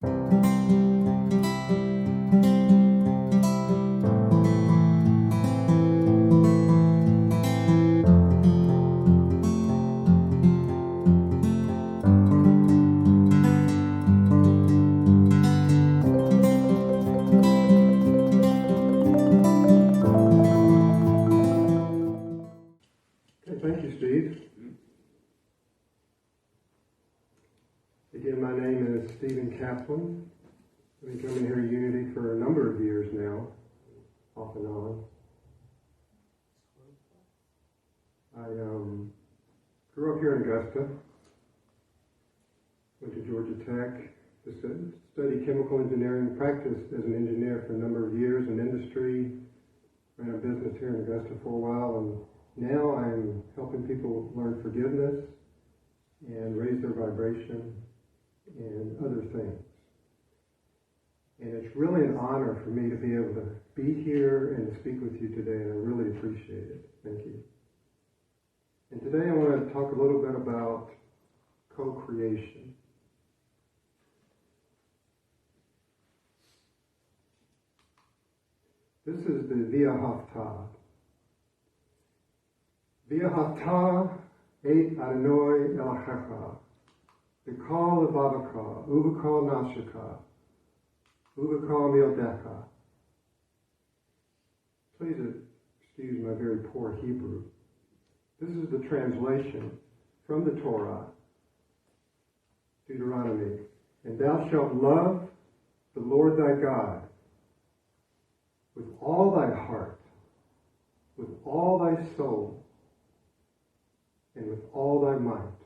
Thank you, Steve. Again, my name is Stephen Kaplan. I've been coming here to Unity for a number of years now, off and on. I grew up here in Augusta, went to Georgia Tech to study chemical engineering, practiced as an engineer for a number of years in industry, ran a business here in Augusta for a while, and now I'm helping people learn forgiveness and raise their vibration and other things. And it's really an honor for me to be able to be here and to speak with you today, and I really appreciate it. Thank you. And today I want to talk a little bit about co-creation. This is the Via Haftah. Via Haftah et Adonai Elachecha, B'kol levavaka, Ub'kol nafsheka, Ub'kol mildecha. Please excuse my very poor Hebrew. This is the translation from the Torah, Deuteronomy. And thou shalt love the Lord thy God with all thy heart, with all thy soul, and with all thy might.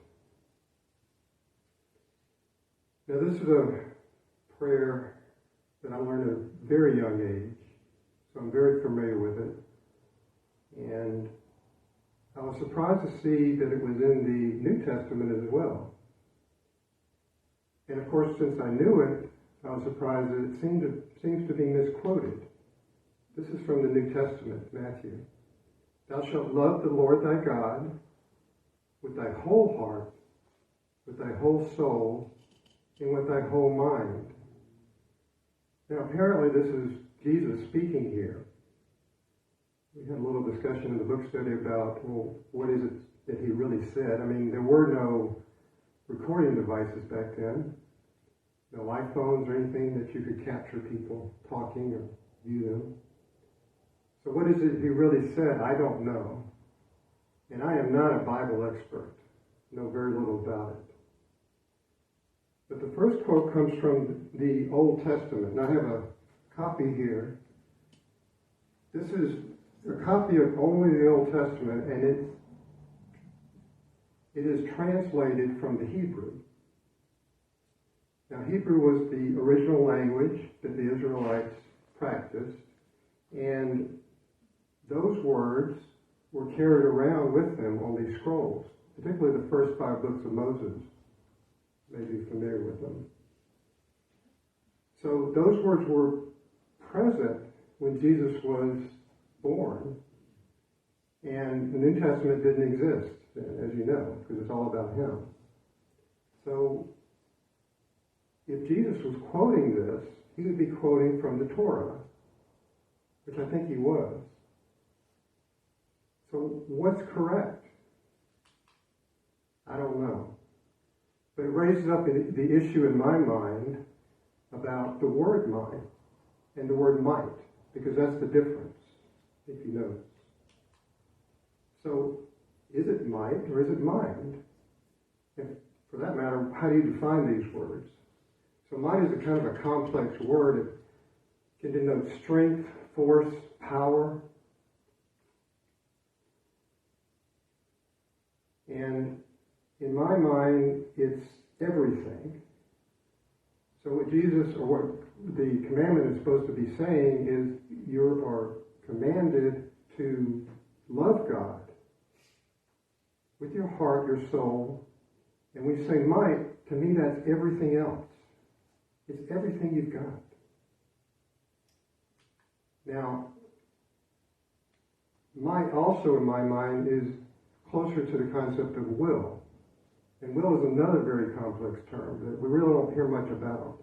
Now this is a prayer that I learned at a very young age, so I'm very familiar with it. And I was surprised to see that it was in the New Testament as well. And of course, since I knew it, I was surprised that it seems to be misquoted. This is from the New Testament, Matthew. Thou shalt love the Lord thy God with thy whole heart, with thy whole soul, and with thy whole mind. Now, apparently this is Jesus speaking here. We had a little discussion in the book study about, well, what is it that he really said? I mean, there were no recording devices back then, no iPhones or anything that you could capture people talking or view them. So what is it he really said? I don't know. And I am not a Bible expert. Know very little about it. But the first quote comes from the Old Testament. And I have a copy here. This is a copy of only the Old Testament, and it is translated from the Hebrew. Now, Hebrew was the original language that the Israelites practiced, and those words were carried around with them on these scrolls, particularly the first 5 books of Moses. You may be familiar with them. So those words were present when Jesus was born, and the New Testament didn't exist, as you know, because it's all about him. So if Jesus was quoting this, he would be quoting from the Torah, which I think he was. So what's correct? I don't know. But it raises up the issue in my mind about the word mind and the word might, because that's the difference, if you notice. So is it might or is it mind? And for that matter, how do you define these words? So might is a kind of a complex word. It can denote strength, force, power. And in my mind, it's everything. So what Jesus, or what the commandment is supposed to be saying is you are commanded to love God with your heart, your soul. And when you say might, to me that's everything else. It's everything you've got. Now, might also in my mind is closer to the concept of will. And will is another very complex term that we really don't hear much about.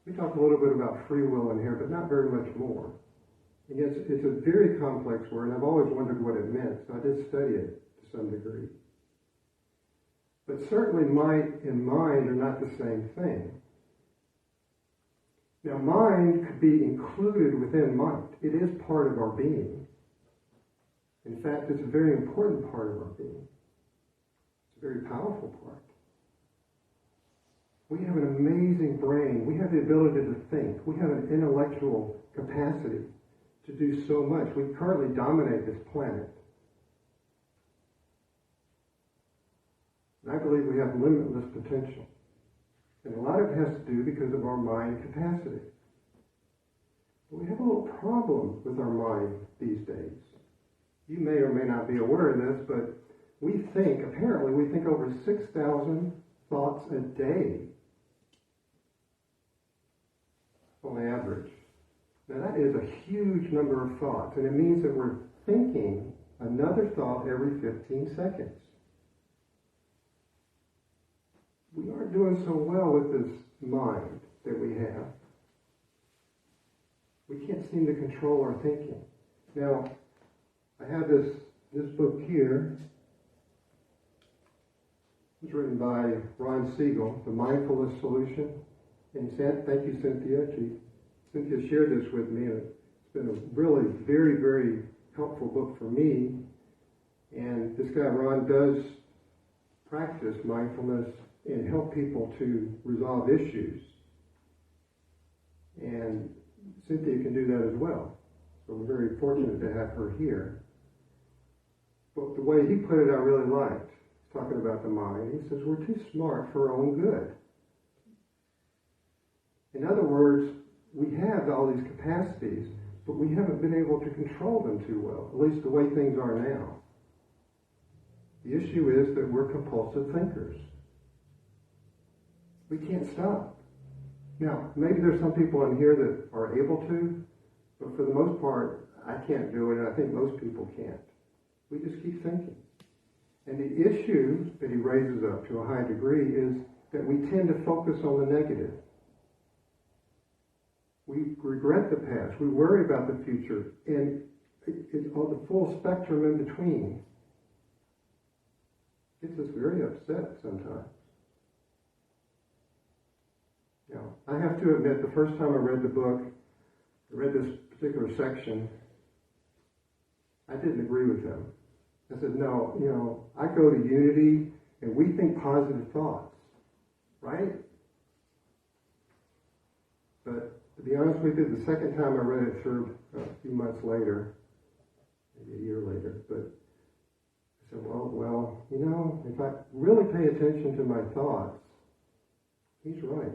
We talk a little bit about free will in here, but not very much more. And yet it's a very complex word, and I've always wondered what it meant, so I did study it to some degree. But certainly might and mind are not the same thing. Now, mind could be included within might. It is part of our being. In fact, it's a very important part of our being. It's a very powerful part. We have an amazing brain. We have the ability to think. We have an intellectual capacity to do so much. We currently dominate this planet. And I believe we have limitless potential. And a lot of it has to do because of our mind capacity. But we have a little problem with our mind these days. You may or may not be aware of this, but apparently we think over 6,000 thoughts a day on average. Now that is a huge number of thoughts, and it means that we're thinking another thought every 15 seconds. We aren't doing so well with this mind that we have. We can't seem to control our thinking. Now, I have this book here. It's written by Ron Siegel, The Mindfulness Solution. And thank you, Cynthia. Cynthia shared this with me, and it's been a really very, very helpful book for me. And this guy, Ron, does practice mindfulness and help people to resolve issues. And Cynthia can do that as well. So we're very fortunate to have her here. But the way he put it, I really liked. He's talking about the mind. He says, we're too smart for our own good. In other words, we have all these capacities, but we haven't been able to control them too well, at least the way things are now. The issue is that we're compulsive thinkers. We can't stop. Now, maybe there's some people in here that are able to, but for the most part, I can't do it, and I think most people can't. We just keep thinking. And the issue that he raises up to a high degree is that we tend to focus on the negative. We regret the past. We worry about the future. And it's all the full spectrum in between. Gets us very upset sometimes. Now, I have to admit, the first time I read the book, I read this particular section, I didn't agree with him. I said, no, I go to Unity and we think positive thoughts, right? But to be honest with you, the second time I read it through a few months later, maybe a year later, but I said, well, if I really pay attention to my thoughts, he's right.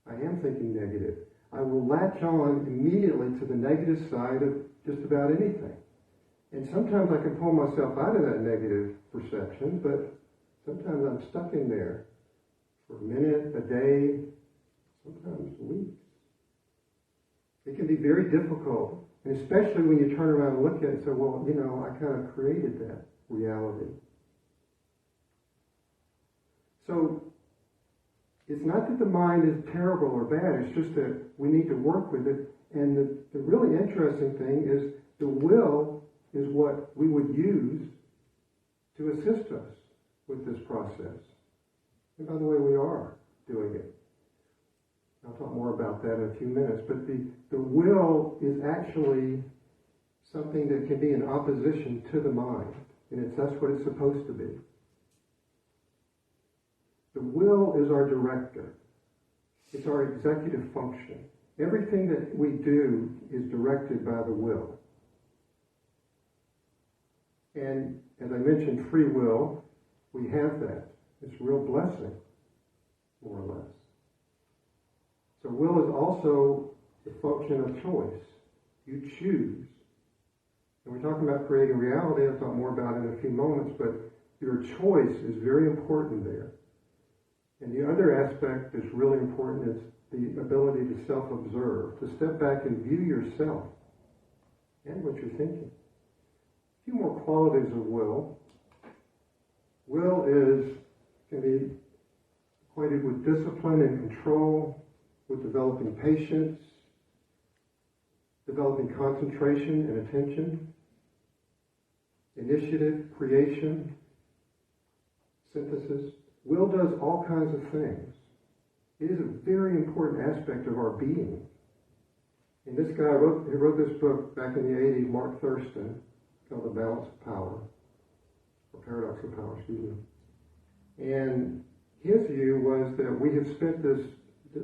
I am thinking negative. I will latch on immediately to the negative side of just about anything. And sometimes I can pull myself out of that negative perception, but sometimes I'm stuck in there for a minute, a day, sometimes weeks. It can be very difficult, and especially when you turn around and look at it and say, well, I kind of created that reality. So, it's not that the mind is terrible or bad, it's just that we need to work with it. And the really interesting thing is the will is what we would use to assist us with this process. And by the way, we are doing it. I'll talk more about that in a few minutes. But the will is actually something that can be in opposition to the mind. And that's what it's supposed to be. The will is our director. It's our executive function. Everything that we do is directed by the will. And as I mentioned, free will, we have that. It's a real blessing, more or less. So will is also the function of choice. You choose. And we're talking about creating reality. I'll talk more about it in a few moments, but your choice is very important there. And the other aspect that's really important is the ability to self-observe, to step back and view yourself and what you're thinking. A few more qualities of will. Will can be equated with discipline and control, with developing patience, developing concentration and attention, initiative, creation, synthesis. Will does all kinds of things. It is a very important aspect of our being. And this guy wrote this book back in the 80s, Mark Thurston, called The Balance of Power, or Paradox of Power, excuse me. And his view was that we have spent the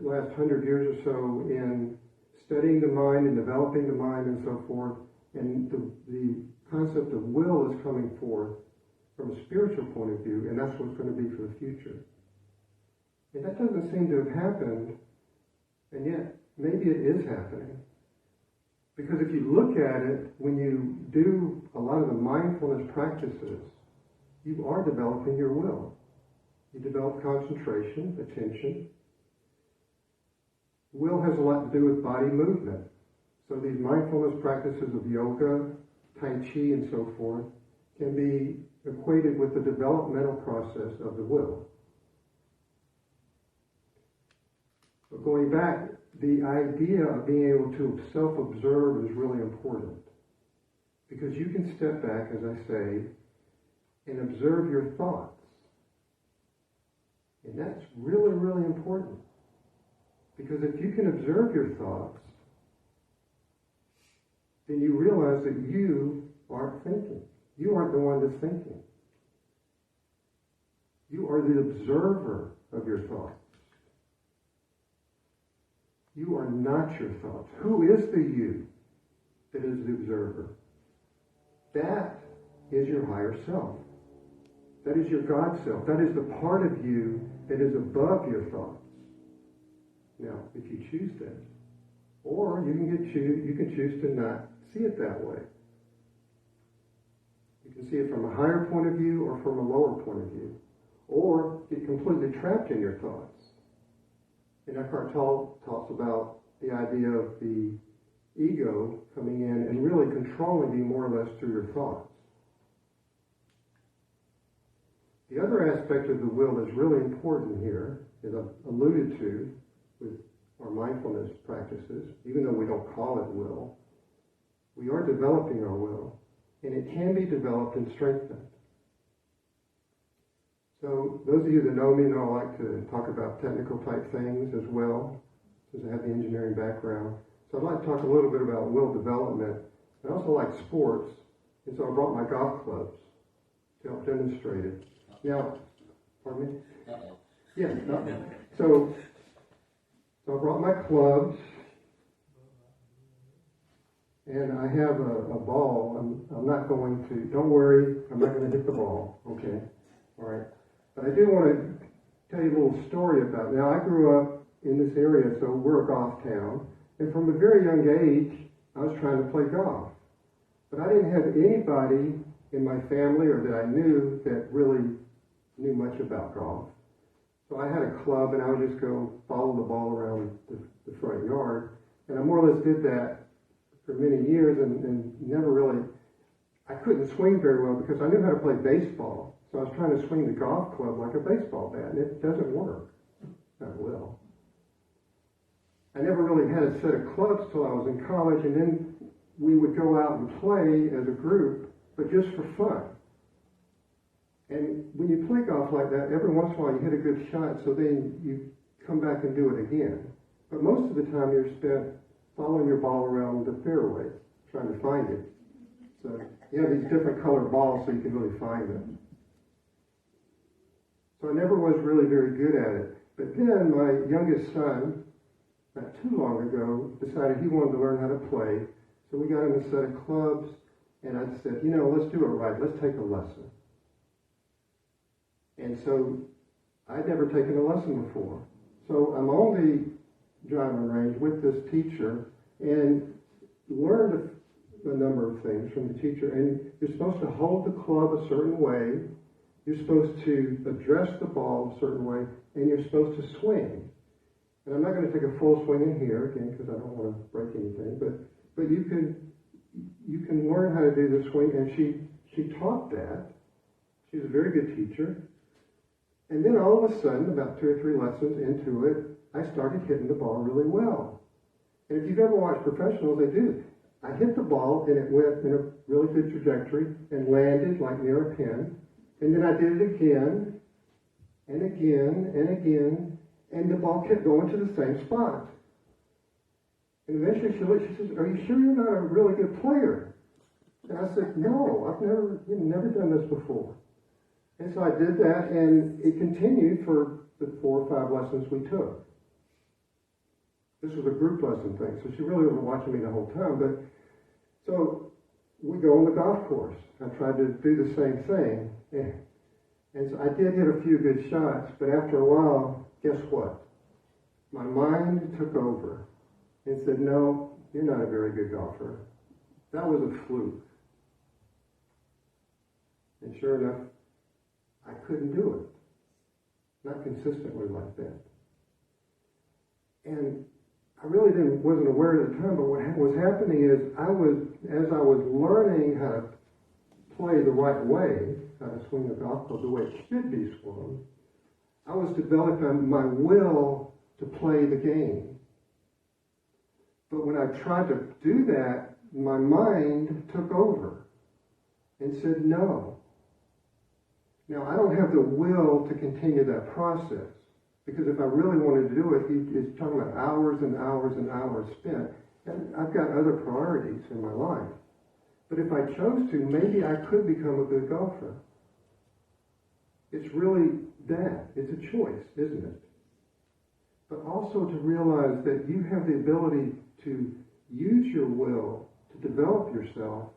last 100 years or so in studying the mind and developing the mind and so forth, and the concept of will is coming forth from a spiritual point of view, and that's what's going to be for the future. And that doesn't seem to have happened, and yet maybe it is happening. Because if you look at it, when you do a lot of the mindfulness practices, you are developing your will. You develop concentration, attention. Will has a lot to do with body movement. So these mindfulness practices of yoga, Tai Chi, and so forth can be equated with the developmental process of the will. But going back, the idea of being able to self-observe is really important. Because you can step back, as I say, and observe your thoughts. And that's really, really important. Because if you can observe your thoughts, then you realize that you aren't thinking. You aren't the one that's thinking. You are the observer of your thoughts. You are not your thoughts. Who is the you that is the observer? That is your higher self. That is your God self. That is the part of you that is above your thoughts. Now, if you choose that, or you can choose to not see it that way. You can see it from a higher point of view or from a lower point of view, or get completely trapped in your thoughts. And Eckhart Tolle talks about the idea of the ego coming in and really controlling you more or less through your thoughts. The other aspect of the will that's really important here, as I've alluded to with our mindfulness practices, even though we don't call it will, we are developing our will, and it can be developed and strengthened. So those of you that know me know I like to talk about technical type things as well, since I have the engineering background. So I'd like to talk a little bit about will development. I also like sports, and so I brought my golf clubs to help demonstrate it. Now, pardon me? Uh-oh. Yeah, no. So I brought my clubs, and I have a ball. I'm not going to, don't worry, I'm not going to hit the ball, okay? All right. But I do want to tell you a little story about it. Now, I grew up in this area, so we're a golf town, and from a very young age, I was trying to play golf. But I didn't have anybody in my family or that I knew that really knew much about golf. So I had a club, and I would just go follow the ball around the front yard. And I more or less did that for many years and never really, I couldn't swing very well because I knew how to play baseball. So I was trying to swing the golf club like a baseball bat, and it doesn't work. Not well. I never really had a set of clubs till I was in college, and then we would go out and play as a group, but just for fun. And when you play golf like that, every once in a while you hit a good shot, so then you come back and do it again. But most of the time you're spent following your ball around the fairway, trying to find it. So you have these different colored balls so you can really find them. So I never was really very good at it. But then my youngest son, not too long ago, decided he wanted to learn how to play. So we got him a set of clubs, and I said, let's do it right. Let's take a lesson. And so I'd never taken a lesson before. So I'm on the driving range with this teacher and learned a number of things from the teacher. And you're supposed to hold the club a certain way. You're supposed to address the ball a certain way. And you're supposed to swing. And I'm not going to take a full swing in here, again, because I don't want to break anything. But you can learn how to do the swing. And she taught that. She's a very good teacher. And then all of a sudden, about 2 or 3 lessons into it, I started hitting the ball really well. And if you've ever watched professionals, they do. I hit the ball and it went in a really good trajectory and landed like near a pin. And then I did it again and again and again, and the ball kept going to the same spot. And eventually she looked, she says, "Are you sure you're not a really good player?" And I said, "No, I've never done this before." And so I did that, and it continued for the 4 or 5 lessons we took. This was a group lesson thing, so she really wasn't watching me the whole time. But so we go on the golf course. I tried to do the same thing. And so I did hit a few good shots, but after a while, guess what? My mind took over and said, "No, you're not a very good golfer. That was a fluke." And sure enough, I couldn't do it. Not consistently like that. And I really wasn't aware at the time, but what was happening is as I was learning how to play the right way, how to swing the golf club the way it should be swung, I was developing my will to play the game. But when I tried to do that, my mind took over and said no. Now, I don't have the will to continue that process, because if I really wanted to do it, it's talking about hours and hours and hours spent, and I've got other priorities in my life. But if I chose to, maybe I could become a good golfer. It's really that. It's a choice, isn't it? But also to realize that you have the ability to use your will to develop yourself,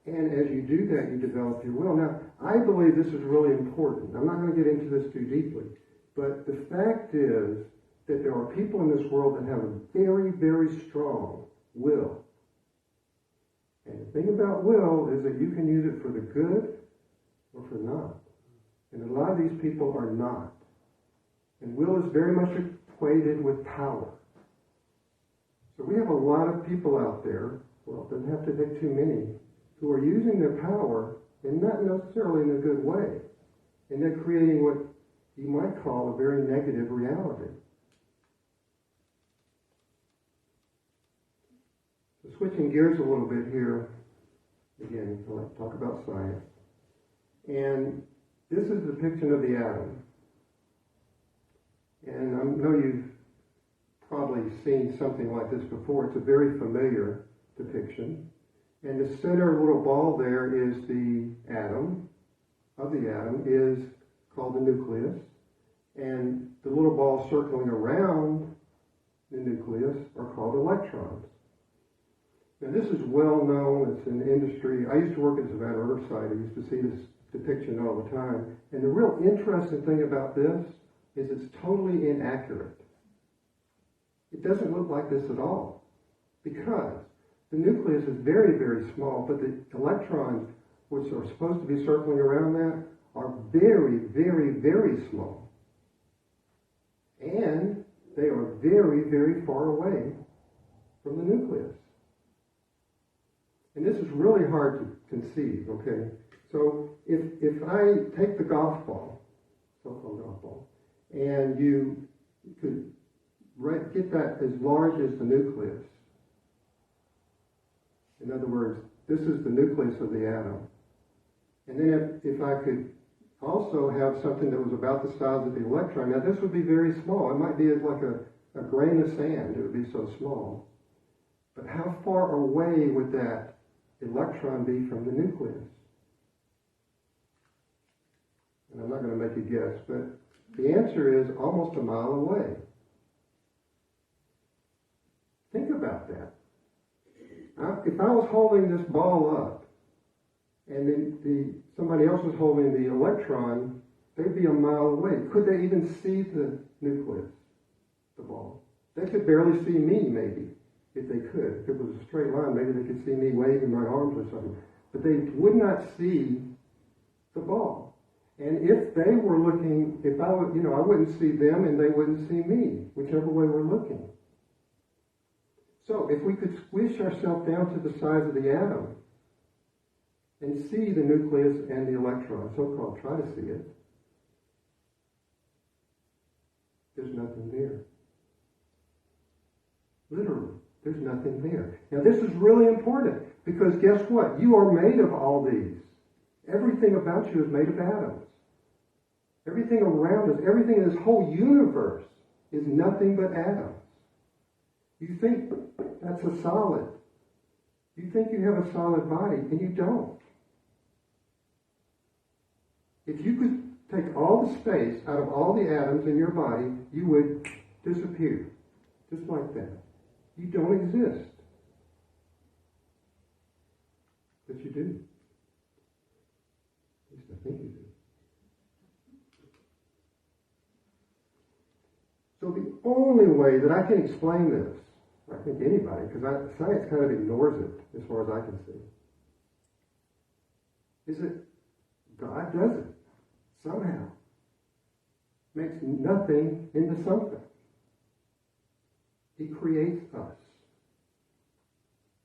and as you do that, you develop your will. Now, I believe this is really important. I'm not going to get into this too deeply, but the fact is that there are people in this world that have a very, very strong will. And the thing about will is that you can use it for the good or for not. And a lot of these people are not. And will is very much equated with power. So we have a lot of people out there, well, it doesn't have to take too many, who are using their power and not necessarily in a good way. And they're creating what you might call a very negative reality. So switching gears a little bit here, again, I like to talk about science. And this is a depiction of the atom. And I know you've probably seen something like this before. It's a very familiar depiction. And the center little ball there is the atom, is called the nucleus. And the little balls circling around the nucleus are called electrons. Now this is well known, it's in the industry. I used to work at Savannah Riverside. I used to see this depiction all the time. And the real interesting thing about this is it's totally inaccurate. It doesn't look like this at all, because the nucleus is very, very small, but the electrons, which are supposed to be circling around that, are very, very, very small. And they are very, very far away from the nucleus. And this is really hard to conceive, okay? So if I take the golf ball, so-called golf ball, and you could get that as large as the nucleus. In other words, this is the nucleus of the atom. And then if I could also have something that was about the size of the electron, now this would be very small. It might be like a grain of sand. It would be so small. But how far away would that electron be from the nucleus? And I'm not going to make a guess, but the answer is almost a mile away. Think about that. If I was holding this ball up, and then somebody else was holding the electron, they'd be a mile away. Could they even see the nucleus, the ball? They could barely see me, maybe, if they could. If it was a straight line, maybe they could see me waving my arms or something. But they would not see the ball. And if they were looking, if I would, I wouldn't see them and they wouldn't see me, whichever way we're looking. So if we could squish ourselves down to the size of the atom and see the nucleus and the electron, so-called, try to see it, there's nothing there. Literally. There's nothing there. Now this is really important because guess what? You are made of all these. Everything about you is made of atoms. Everything around us, everything in this whole universe is nothing but atoms. You think that's a solid. You think you have a solid body, and you don't. If you could take all the space out of all the atoms in your body, you would disappear. Just like that. You don't exist. But you do. At least I think you do. So the only way that I can explain this, I think anybody, because science kind of ignores it as far as I can see, is that God does it somehow. Makes nothing into something. He creates us.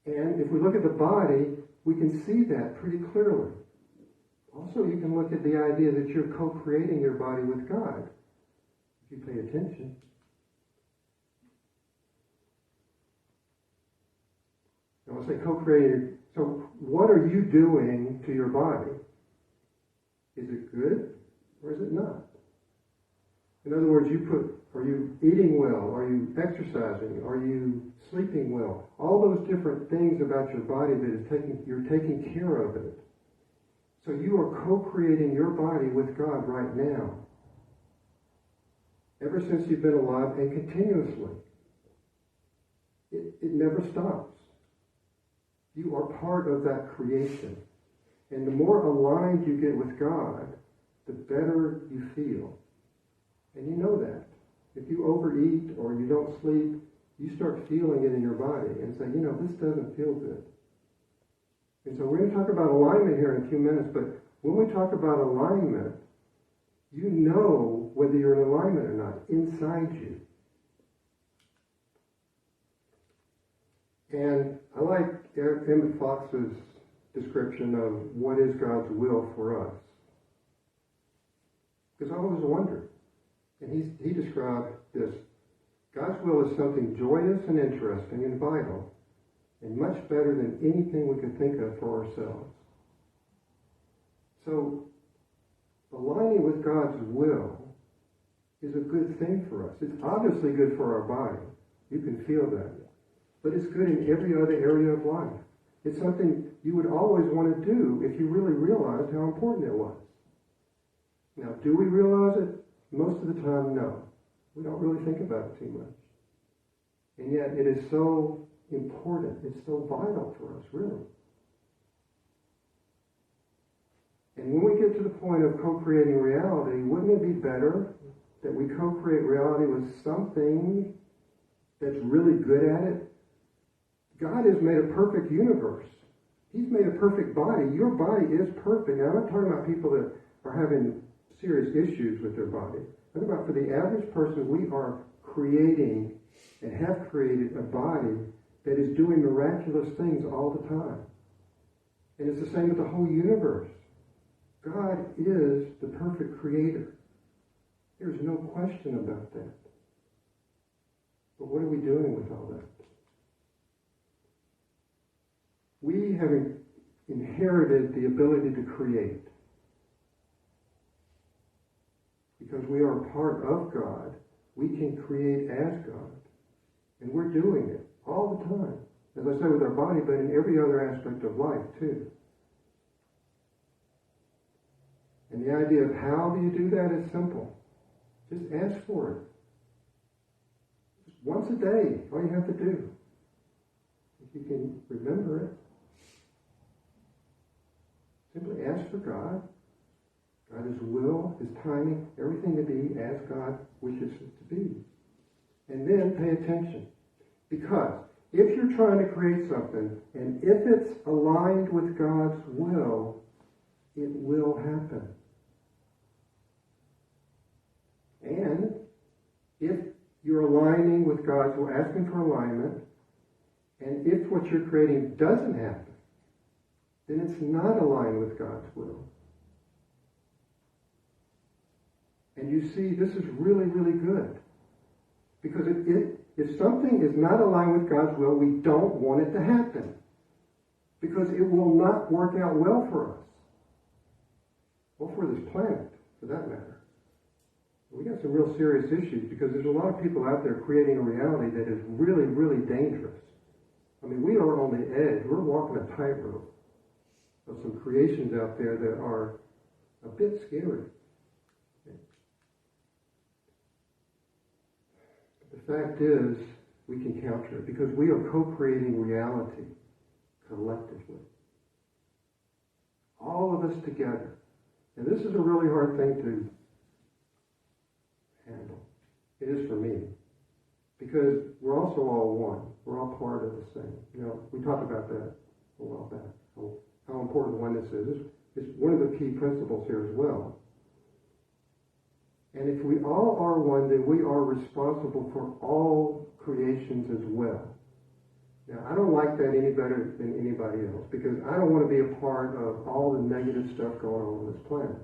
And if we look at the body, we can see that pretty clearly. Also, you can look at the idea that you're co-creating your body with God, if you pay attention. I want to say co-creating. So what are you doing to your body? Is it good or is it not? In other words, are you eating well? Are you exercising? Are you sleeping well? All those different things about your body that you're taking care of it. So you are co-creating your body with God right now. Ever since you've been alive and continuously. It never stops. You are part of that creation. And the more aligned you get with God, the better you feel. And you know that. If you overeat or you don't sleep, you start feeling it in your body and say, this doesn't feel good. And so we're going to talk about alignment here in a few minutes, but when we talk about alignment, you know whether you're in alignment or not inside you. And I like Emmett Fox's description of what is God's will for us. Because I always wondered. And he described this. God's will is something joyous and interesting and vital, and much better than anything we could think of for ourselves. So, aligning with God's will is a good thing for us. It's obviously good for our body. You can feel that. But it's good in every other area of life. It's something you would always want to do if you really realized how important it was. Now, do we realize it? Most of the time, no. We don't really think about it too much. And yet, it is so important. It's so vital for us, really. And when we get to the point of co-creating reality, wouldn't it be better that we co-create reality with something that's really good at it? God has made a perfect universe. He's made a perfect body. Your body is perfect. Now, I'm not talking about people that are having serious issues with their body. I'm talking about for the average person, we are creating and have created a body that is doing miraculous things all the time. And it's the same with the whole universe. God is the perfect creator. There's no question about that. But what are we doing with all that? We have inherited the ability to create. Because we are a part of God, we can create as God. And we're doing it all the time. As I say, with our body, but in every other aspect of life, too. And the idea of how do you do that is simple. Just ask for it. Just once a day, all you have to do. If you can remember it, simply ask for God. His will, His timing, everything to be as God wishes it to be. And then pay attention. Because if you're trying to create something, and if it's aligned with God's will, it will happen. And if you're aligning with God's will, asking for alignment, and if what you're creating doesn't happen, then it's not aligned with God's will. And you see, this is really, really good. Because If something is not aligned with God's will, we don't want it to happen. Because it will not work out well for us. Or for this planet, for that matter. We got some real serious issues because there's a lot of people out there creating a reality that is really, really dangerous. I mean, we are on the edge. We're walking a tightrope of some creations out there that are a bit scary. But the fact is, we can counter it because we are co-creating reality collectively. All of us together. And this is a really hard thing to handle. It is for me. Because we're also all one. We're all part of the same. You know, we talked about that a while back. How important oneness is. It's one of the key principles here as well. And if we all are one, then we are responsible for all creations as well. Now, I don't like that any better than anybody else because I don't want to be a part of all the negative stuff going on this planet.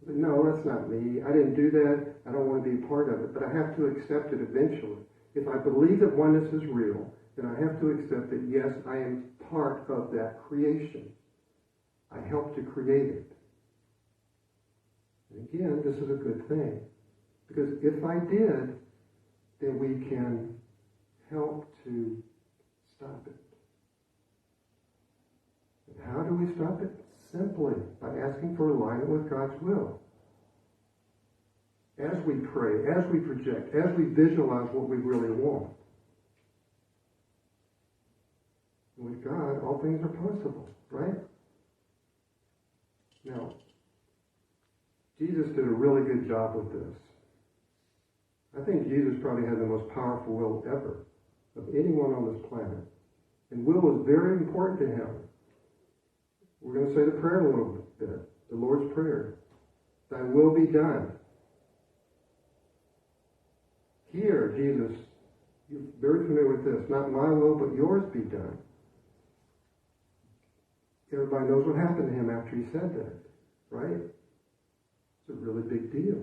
But no, that's not me. I didn't do that. I don't want to be a part of it. But I have to accept it eventually. If I believe that oneness is real, then I have to accept that, yes, I am part of that creation. I helped to create it. And again, this is a good thing. Because if I did, then we can help to stop it. And how do we stop it? Simply by asking for alignment with God's will. As we pray, as we project, as we visualize what we really want. And with God, all things are possible, right? Now, Jesus did a really good job with this. I think Jesus probably had the most powerful will ever of anyone on this planet. And will was very important to him. We're going to say the prayer in a little bit, the Lord's Prayer. Thy will be done. Here, Jesus, you're very familiar with this. Not my will, but yours be done. Everybody knows what happened to him after he said that, right? It's a really big deal.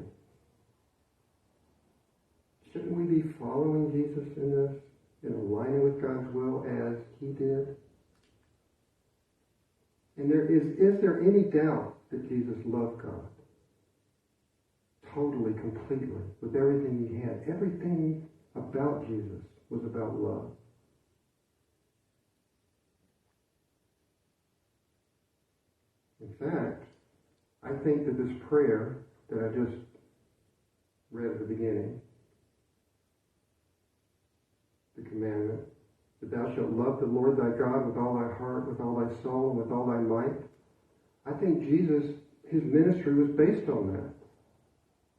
Shouldn't we be following Jesus in this, in aligning with God's will as he did? And is there any doubt that Jesus loved God? Totally, completely, with everything he had. Everything about Jesus was about love. In fact, I think that this prayer that I just read at the beginning, the commandment, that thou shalt love the Lord thy God with all thy heart, with all thy soul, and with all thy might. I think Jesus, his ministry was based on that.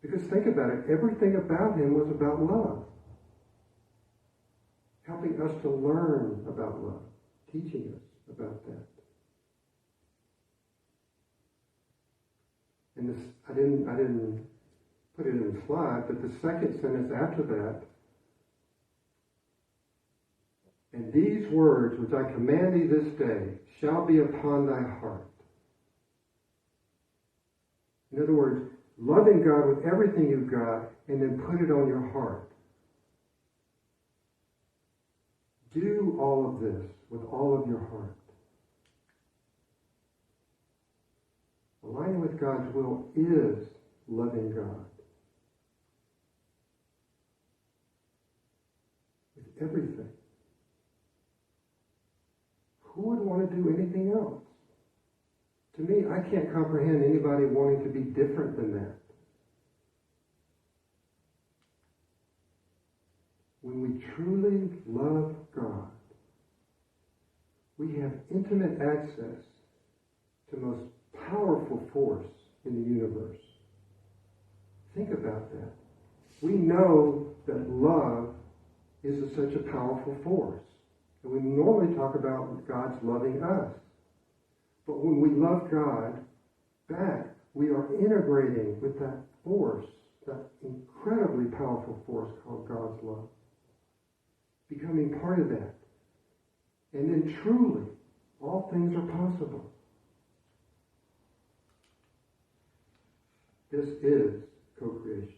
Because think about it, everything about him was about love. Helping us to learn about love. Teaching us about that. And this, I didn't put it in the slide, but the second sentence after that, and these words which I command thee this day shall be upon thy heart. In other words, loving God with everything you've got and then put it on your heart. Do all of this with all of your heart. Aligning with God's will is loving God. With everything. Who would want to do anything else? To me, I can't comprehend anybody wanting to be different than that. When we truly love God, we have intimate access to the most powerful force in the universe. Think about that. We know that love is such a powerful force. And we normally talk about God's loving us. But when we love God back, we are integrating with that force, that incredibly powerful force called God's love. Becoming part of that. And then truly, all things are possible. This is co-creation.